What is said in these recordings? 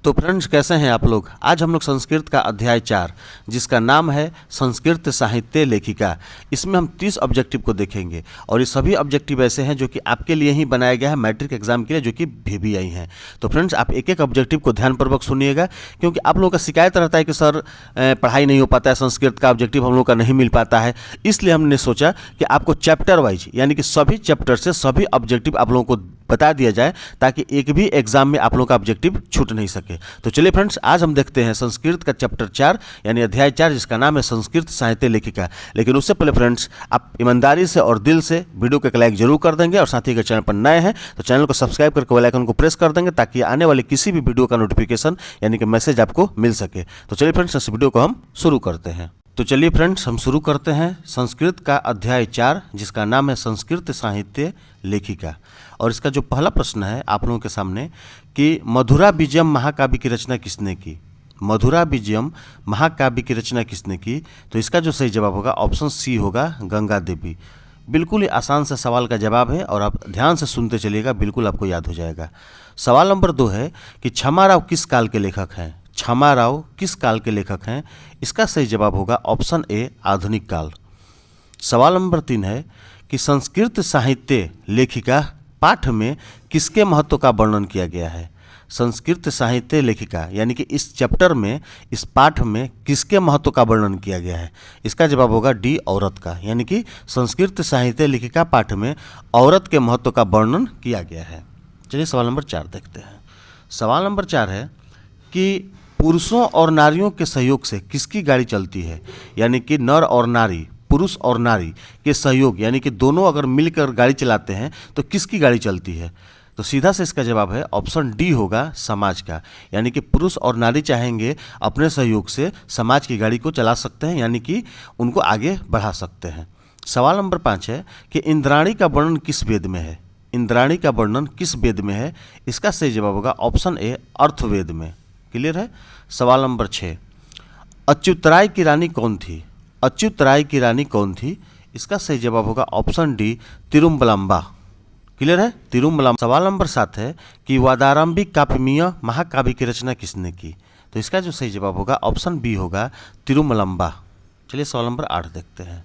तो फ्रेंड्स, कैसे हैं आप लोग। आज हम लोग संस्कृत का अध्याय 4 जिसका नाम है संस्कृत साहित्य लेखिका, इसमें हम 30 ऑब्जेक्टिव को देखेंगे और ये सभी ऑब्जेक्टिव ऐसे हैं जो कि आपके लिए ही बनाया गया है मैट्रिक एग्जाम के लिए, जो कि VBI हैं। तो फ्रेंड्स, आप एक एक ऑब्जेक्टिव को ध्यानपूर्वक सुनिएगा, क्योंकि आप लोगों का शिकायत रहता है कि सर पढ़ाई नहीं हो पाता है, संस्कृत का ऑब्जेक्टिव हम लोग का नहीं मिल पाता है। इसलिए हमने सोचा कि आपको चैप्टर वाइज यानी कि सभी चैप्टर से सभी ऑब्जेक्टिव आप लोगों को बता दिया जाए, ताकि एक भी एग्जाम में आप लोगों का ऑब्जेक्टिव छूट नहीं सके। तो चलिए फ्रेंड्स, आज हम देखते हैं संस्कृत का चैप्टर 4 यानी अध्याय 4 जिसका नाम है संस्कृत साहित्य लेखिका। लेकिन उससे पहले फ्रेंड्स, आप ईमानदारी से और दिल से वीडियो को एक लाइक जरूर कर देंगे और साथ ही अगर चैनल पर नए हैं तो चैनल को सब्सक्राइब करके बेल आइकन को प्रेस कर देंगे, ताकि आने वाले किसी भी वीडियो का नोटिफिकेशन यानी कि मैसेज आपको मिल सके। तो चलिए फ्रेंड्स, इस वीडियो को हम शुरू करते हैं। तो चलिए फ्रेंड्स, हम शुरू करते हैं संस्कृत का अध्याय 4 जिसका नाम है संस्कृत साहित्य लेखिका। और इसका जो पहला प्रश्न है आप लोगों के सामने कि मधुरा विजयम महाकाव्य की रचना किसने की। मधुरा विजयम महाकाव्य की रचना किसने की, तो इसका जो सही जवाब होगा ऑप्शन सी होगा, गंगा देवी। बिल्कुल ही आसान से सवाल का जवाब है और आप ध्यान से सुनते चलिएगा, बिल्कुल आपको याद हो जाएगा। सवाल नंबर 2 है कि क्षमाराव किस काल के लेखक हैं। क्षमाराव किस काल के लेखक हैं, इसका सही जवाब होगा ऑप्शन ए, आधुनिक काल। सवाल नंबर 3 है कि संस्कृत साहित्य लेखिका पाठ में किसके महत्व का वर्णन किया गया है। संस्कृत साहित्य लेखिका यानी कि इस चैप्टर में, इस पाठ में किसके महत्व का वर्णन किया गया है, इसका जवाब होगा डी, औरत का। यानी कि संस्कृत साहित्य लेखिका पाठ में औरत के महत्व का वर्णन किया गया है। चलिए सवाल नंबर 4 देखते हैं। सवाल नंबर 4 है कि पुरुषों और नारियों के सहयोग से किसकी गाड़ी चलती है। यानी कि नर और नारी, पुरुष और नारी के सहयोग यानी कि दोनों अगर मिलकर गाड़ी चलाते हैं तो किसकी गाड़ी चलती है। तो सीधा से इसका जवाब है ऑप्शन डी होगा, समाज का। यानी कि पुरुष और नारी चाहेंगे अपने सहयोग से समाज की गाड़ी को चला सकते हैं, यानी कि उनको आगे बढ़ा सकते हैं। सवाल नंबर 5 है कि इंद्राणी का वर्णन किस वेद में है। इंद्राणी का वर्णन किस वेद में है, इसका सही जवाब होगा ऑप्शन ए, अर्थवेद में। क्लियर है। सवाल नंबर 6, अच्युतराय की रानी कौन थी। अच्युतराय की रानी कौन थी, इसका सही जवाब होगा ऑप्शन डी, तिरुमलांबा। क्लियर है, तिरुमलांबा। सवाल नंबर 7 है कि वादारंभी काव्यमीय महाकाव्य की रचना किसने की, तो इसका जो सही जवाब होगा ऑप्शन बी होगा, तिरुमलांबा। चलिए सवाल नंबर 8 देखते हैं।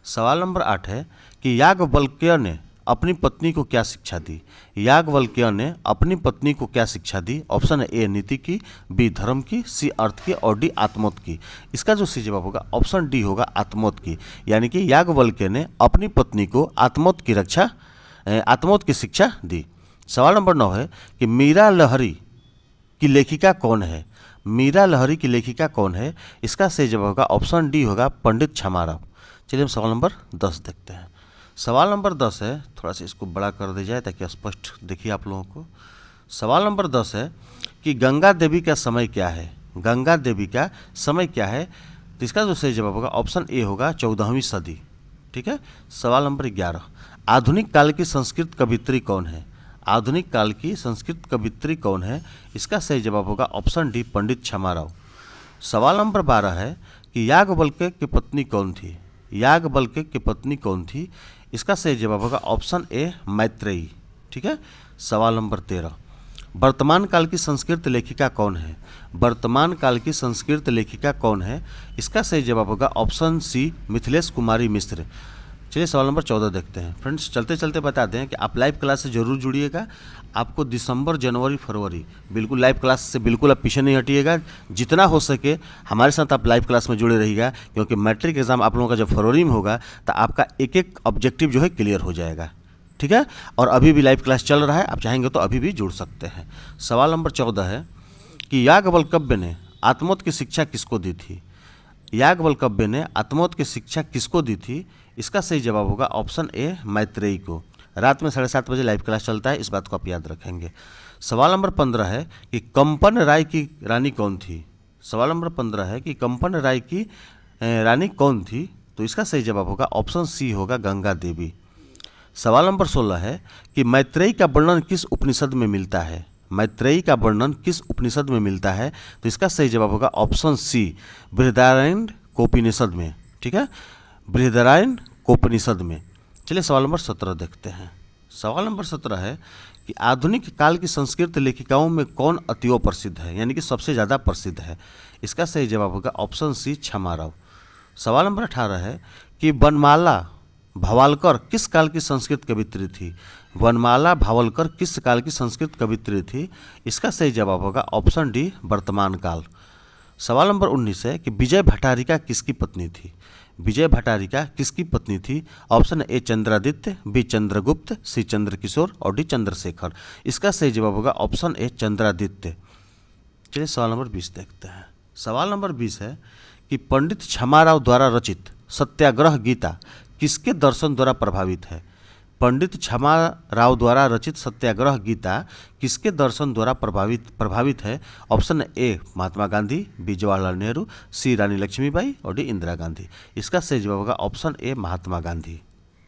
सवाल नंबर 8 है कि याज्ञवल्क्य ने अपनी पत्नी को क्या शिक्षा दी। याज्ञवल्क्य ने अपनी पत्नी को क्या शिक्षा दी। ऑप्शन ए, नीति की, बी, धर्म की, सी, अर्थ की और डी, आत्मोत की। इसका जो सही जवाब होगा ऑप्शन डी होगा, आत्मोत की। यानी कि याज्ञवल्क्य ने अपनी पत्नी को आत्मोत की शिक्षा दी। सवाल नंबर 9 है कि मीरा लहरी की लेखिका कौन है। मीरा लहरी की लेखिका कौन है, इसका सही जवाब होगा ऑप्शन डी होगा, पंडित क्षमाराव। चलिए हम सवाल नंबर 10 देखते हैं। सवाल नंबर 10 है, थोड़ा सा इसको बड़ा कर दिया जाए ताकि स्पष्ट दिखिए आप लोगों को। सवाल नंबर 10 है कि गंगा देवी का समय क्या है। गंगा देवी का समय क्या है, तो इसका जो सही जवाब होगा ऑप्शन ए होगा, 14वीं सदी। ठीक है। सवाल नंबर 11, आधुनिक काल की संस्कृत कवित्री कौन है। आधुनिक काल की संस्कृत कवित्री कौन है, इसका सही जवाब होगा ऑप्शन डी, पंडित क्षमाराव। सवाल नंबर 12 है कि याज्ञवल्क्य की पत्नी कौन थी। याज्ञवल्क्य की पत्नी कौन थी, इसका सही जवाब होगा ऑप्शन ए, मैत्रेयी। ठीक है। सवाल नंबर 13, वर्तमान काल की संस्कृत लेखिका कौन है। वर्तमान काल की संस्कृत लेखिका कौन है, इसका सही जवाब होगा ऑप्शन सी, मिथिलेश कुमारी मिश्र। चलिए सवाल नंबर 14 देखते हैं। फ्रेंड्स, चलते चलते बता दें कि आप लाइव क्लास से जरूर जुड़िएगा। आपको दिसंबर, जनवरी, फरवरी बिल्कुल लाइव क्लास से बिल्कुल आप पीछे नहीं हटिएगा। जितना हो सके हमारे साथ आप लाइव क्लास में जुड़े रहिएगा, क्योंकि मैट्रिक एग्जाम आप लोगों का जब फरवरी में होगा तो आपका एक एक ऑब्जेक्टिव जो है क्लियर हो जाएगा। ठीक है। और अभी भी लाइव क्लास चल रहा है, आप चाहेंगे तो अभी भी जुड़ सकते हैं। सवाल नंबर 14 है कि याज्ञवल्क्य ने आत्मोत की शिक्षा किसको दी थी। याज्ञवल्क्य ने आत्मोत की शिक्षा किसको दी थी, इसका सही जवाब होगा ऑप्शन ए, मैत्रेयी को। रात में 7:30 बजे लाइव क्लास चलता है, इस बात को आप याद रखेंगे। सवाल नंबर 15 है कि कंपन राय की रानी कौन थी। सवाल नंबर 15 है कि कंपन राय की रानी कौन थी, तो इसका सही जवाब होगा ऑप्शन सी होगा, गंगा देवी। सवाल नंबर 16 है कि मैत्रेयी का वर्णन किस उपनिषद में मिलता है। मैत्रेयी का वर्णन किस उपनिषद में मिलता है, तो इसका सही जवाब होगा ऑप्शन सी, बृहदारण्यक कोपनिषद में। ठीक है, बृहदारण्यक कोपनिषद में। चलिए सवाल नंबर 17 देखते हैं। सवाल नंबर 17 है कि आधुनिक काल की संस्कृत लेखिकाओं में कौन अतीव प्रसिद्ध है, यानी कि सबसे ज़्यादा प्रसिद्ध है। इसका सही जवाब होगा ऑप्शन सी क्षमा राव। सवाल नंबर 18 है कि वनमाला भावलकर किस काल की संस्कृत कवित्री थी। वनमाला भावलकर किस काल की संस्कृत कवित्री थी। इसका सही जवाब होगा ऑप्शन डी वर्तमान काल। सवाल नंबर 19 है कि विजय भट्टारिका किसकी पत्नी थी। विजय भट्टारिका किसकी पत्नी थी। Option A Chandraditya, B Chandragupta, C Chandrakishore और डी चंद्रशेखर। इसका सही जवाब होगा ऑप्शन ए चंद्रादित्य। चलिए सवाल नंबर 20 देखते हैं। सवाल नंबर 20 है कि पंडित क्षमाराव द्वारा रचित सत्याग्रह गीता किसके दर्शन द्वारा प्रभावित है। पंडित क्षमाराव द्वारा रचित सत्याग्रह गीता किसके दर्शन द्वारा प्रभावित है। Option A Mahatma Gandhi, B Jawaharlal Nehru, C Rani Lakshmibai और डी इंदिरा गांधी। इसका सही जवाब होगा ऑप्शन ए महात्मा गांधी।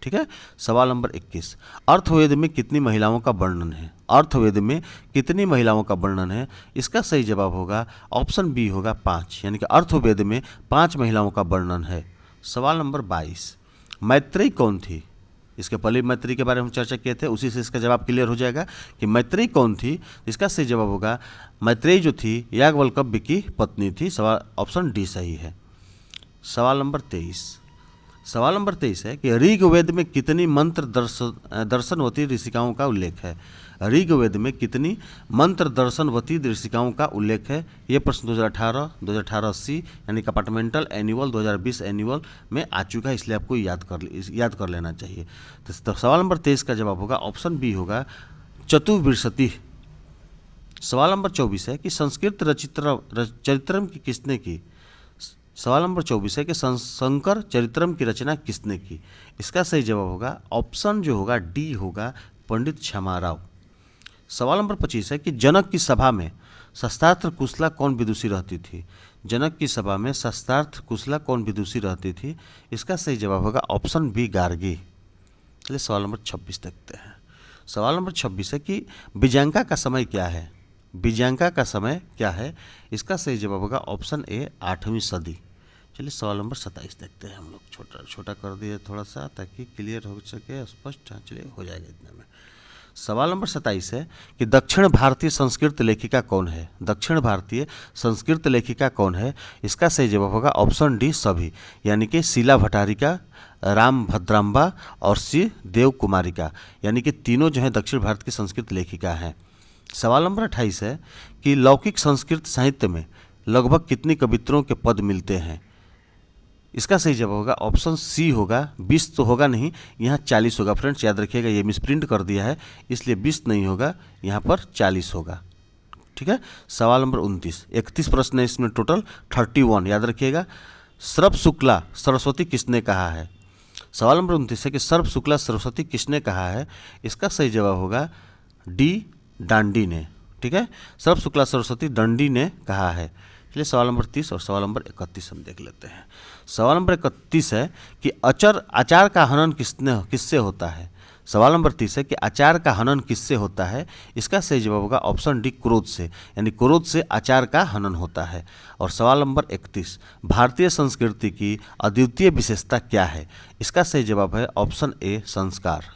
ठीक है। सवाल नंबर 21, अर्थवेद में कितनी महिलाओं का वर्णन है। अर्थवेद में कितनी महिलाओं का वर्णन है। इसका सही जवाब होगा ऑप्शन बी होगा 5, यानी कि अर्थवेद में 5 महिलाओं का वर्णन है। सवाल नंबर 22, मैत्रेयी कौन थी। इसके पहले मैत्रेयी के बारे में चर्चा किए थे, उसी से इसका जवाब क्लियर हो जाएगा कि मैत्रेयी कौन थी। इसका सही जवाब होगा मैत्रेयी जो थी याज्ञवल्क्य की पत्नी थी। सवाल ऑप्शन डी सही है। सवाल नंबर 23 है कि ऋग्वेद में कितनी मंत्र दर्शनवती ऋषिकाओं का उल्लेख है। ऋग्वेद में कितनी मंत्र दर्शनवती ऋषिकाओं का उल्लेख है। ये प्रश्न 2018 सी यानी कंपार्टमेंटल एनुअल 2020 एनुअल में आ चुका है, इसलिए आपको याद कर लेना चाहिए। तो सवाल नंबर 23 का जवाब होगा ऑप्शन बी होगा चतुर्विंशति। सवाल नंबर 24 है कि संस्कृत चरित्रम की किसने की। सवाल नंबर 24 है कि शंकर चरित्रम की रचना किसने की। इसका सही जवाब होगा ऑप्शन जो होगा डी होगा पंडित क्षमाराव। सवाल नंबर 25 है कि जनक की सभा में शस्त्रार्थ कुशला कौन विदुषी रहती थी। जनक की सभा में शस्त्रार्थ कुशला कौन विदुषी रहती थी। इसका सही जवाब होगा ऑप्शन बी गार्गी। चलिए सवाल नंबर 26 देखते हैं। सवाल नंबर 26 है कि बिजांका का समय क्या है। बिजांका का समय क्या है। इसका सही जवाब होगा ऑप्शन ए 8वीं सदी। चलिए सवाल नंबर 27 देखते हैं। हम लोग छोटा कर दिए थोड़ा सा ताकि क्लियर हो सके, स्पष्ट। चलिए हो जाएगा इतने में। सवाल नंबर 27 है कि दक्षिण भारतीय संस्कृत लेखिका कौन है। दक्षिण भारतीय संस्कृत लेखिका कौन है। इसका सही जवाब होगा ऑप्शन डी सभी, यानी कि शीला भट्टारिका, राम भद्राम्बा और सी देव कुमारिका, यानी कि तीनों जो है दक्षिण भारत की संस्कृत लेखिका हैं। सवाल नंबर 28 है कि लौकिक संस्कृत साहित्य में लगभग कितनी कवित्रों के पद मिलते हैं। इसका सही जवाब होगा ऑप्शन सी होगा 20 तो होगा नहीं, यहाँ 40 होगा। फ्रेंड्स याद रखिएगा, ये मिसप्रिंट कर दिया है इसलिए 20 नहीं होगा, यहाँ पर 40 होगा। ठीक है। सवाल नंबर 31 प्रश्न है इसमें टोटल 31, याद रखिएगा। सर्प शुक्ला सरस्वती किसने कहा है। सवाल नंबर 29 है कि सर्प शुक्ला सरस्वती किसने कहा है। इसका सही जवाब होगा डी डांडी ने। ठीक है। सर्प शुक्ला सरस्वती दंडी ने कहा है। चलिए सवाल नंबर 30 और सवाल नंबर 31 हम देख लेते हैं। सवाल नंबर 31 है कि आचार का हनन किससे होता है। सवाल नंबर 30 है कि आचार का हनन किससे होता है। इसका सही जवाब होगा ऑप्शन डी क्रोध से, यानी क्रोध से आचार का हनन होता है। और सवाल नंबर 31, भारतीय संस्कृति की अद्वितीय विशेषता क्या है। इसका सही जवाब है ऑप्शन ए संस्कार।